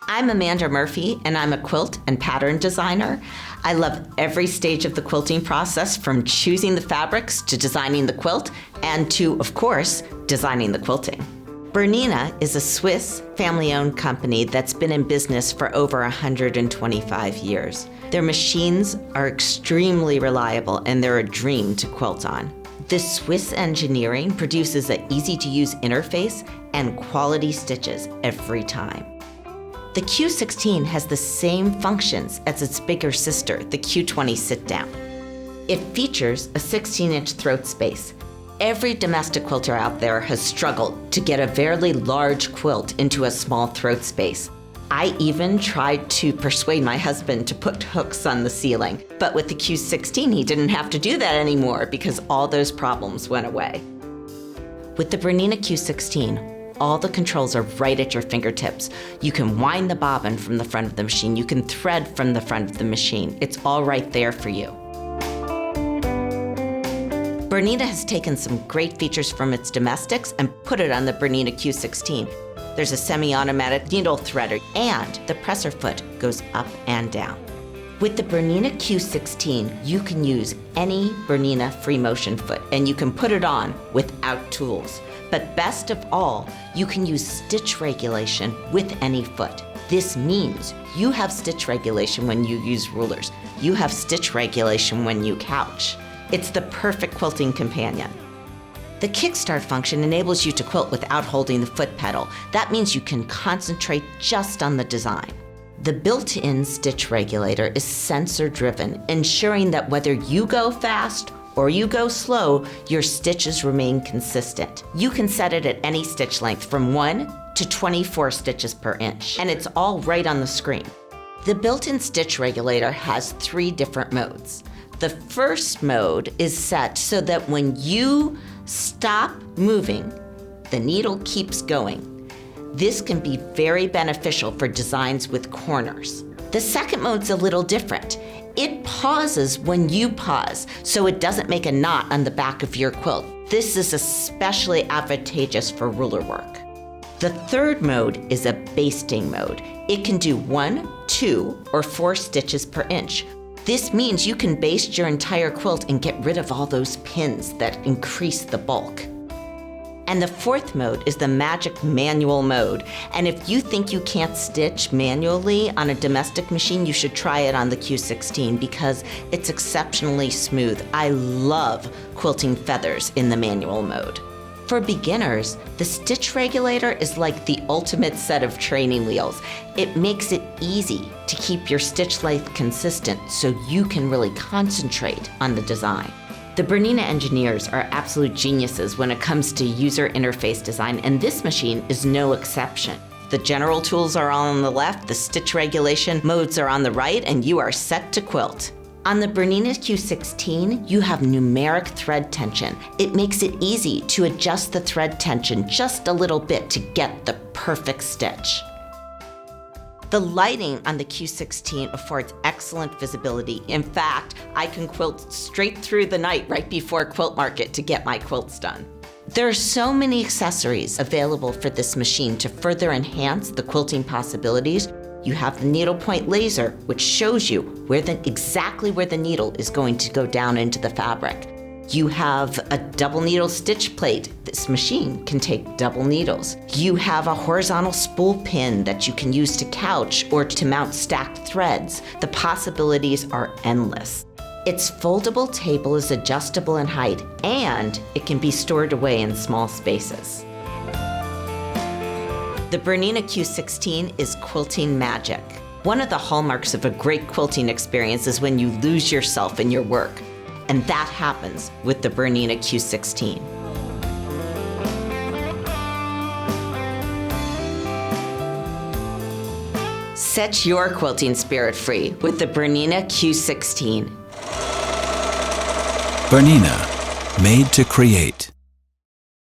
I'm Amanda Murphy, and I'm a quilt and pattern designer. I love every stage of the quilting process, from choosing the fabrics to designing the quilt, and to, of course, designing the quilting. BERNINA is a Swiss family-owned company that's been in business for over 125 years. Their machines are extremely reliable, and they're a dream to quilt on. This Swiss engineering produces an easy-to-use interface and quality stitches every time. The Q-16 has the same functions as its bigger sister, the Q-20 sit-down. It features a 16-inch throat space. Every domestic quilter out there has struggled to get a fairly large quilt into a small throat space. I even tried to persuade my husband to put hooks on the ceiling, but with the Q-16, he didn't have to do that anymore because all those problems went away. With the BERNINA Q-16, all the controls are right at your fingertips. You can wind the bobbin from the front of the machine. You can thread from the front of the machine. It's all right there for you. BERNINA has taken some great features from its domestics and put it on the BERNINA Q-16. There's a semi-automatic needle threader, and the presser foot goes up and down. With the BERNINA Q-16, you can use any BERNINA free motion foot, and you can put it on without tools. But best of all, you can use stitch regulation with any foot. This means you have stitch regulation when you use rulers. You have stitch regulation when you couch. It's the perfect quilting companion. The Kickstart function enables you to quilt without holding the foot pedal. That means you can concentrate just on the design. The built-in stitch regulator is sensor-driven, ensuring that whether you go fast or you go slow, your stitches remain consistent. You can set it at any stitch length from 1 to 24 stitches per inch, and it's all right on the screen. The built-in stitch regulator has 3 different modes. The first mode is set so that when you stop moving, the needle keeps going. This can be very beneficial for designs with corners. The second mode's a little different. It pauses when you pause, so it doesn't make a knot on the back of your quilt. This is especially advantageous for ruler work. The third mode is a basting mode. It can do 1, 2, or 4 stitches per inch. This means you can baste your entire quilt and get rid of all those pins that increase the bulk. And the fourth mode is the magic manual mode. And if you think you can't stitch manually on a domestic machine, you should try it on the Q-16 because it's exceptionally smooth. I love quilting feathers in the manual mode. For beginners, the stitch regulator is like the ultimate set of training wheels. It makes it easy to keep your stitch length consistent so you can really concentrate on the design. The BERNINA engineers are absolute geniuses when it comes to user interface design, and this machine is no exception. The general tools are all on the left, the stitch regulation modes are on the right, and you are set to quilt. On the BERNINA Q-16, you have numeric thread tension. It makes it easy to adjust the thread tension just a little bit to get the perfect stitch. The lighting on the Q-16 affords excellent visibility. In fact, I can quilt straight through the night right before quilt market to get my quilts done. There are so many accessories available for this machine to further enhance the quilting possibilities. You have the needlepoint laser, which shows you exactly where the needle is going to go down into the fabric. You have a double needle stitch plate. This machine can take double needles. You have a horizontal spool pin that you can use to couch or to mount stacked threads. The possibilities are endless. Its foldable table is adjustable in height, and it can be stored away in small spaces. The BERNINA Q-16 is quilting magic. One of the hallmarks of a great quilting experience is when you lose yourself in your work. And that happens with the BERNINA Q-16. Set your quilting spirit free with the BERNINA Q-16. BERNINA, made to create.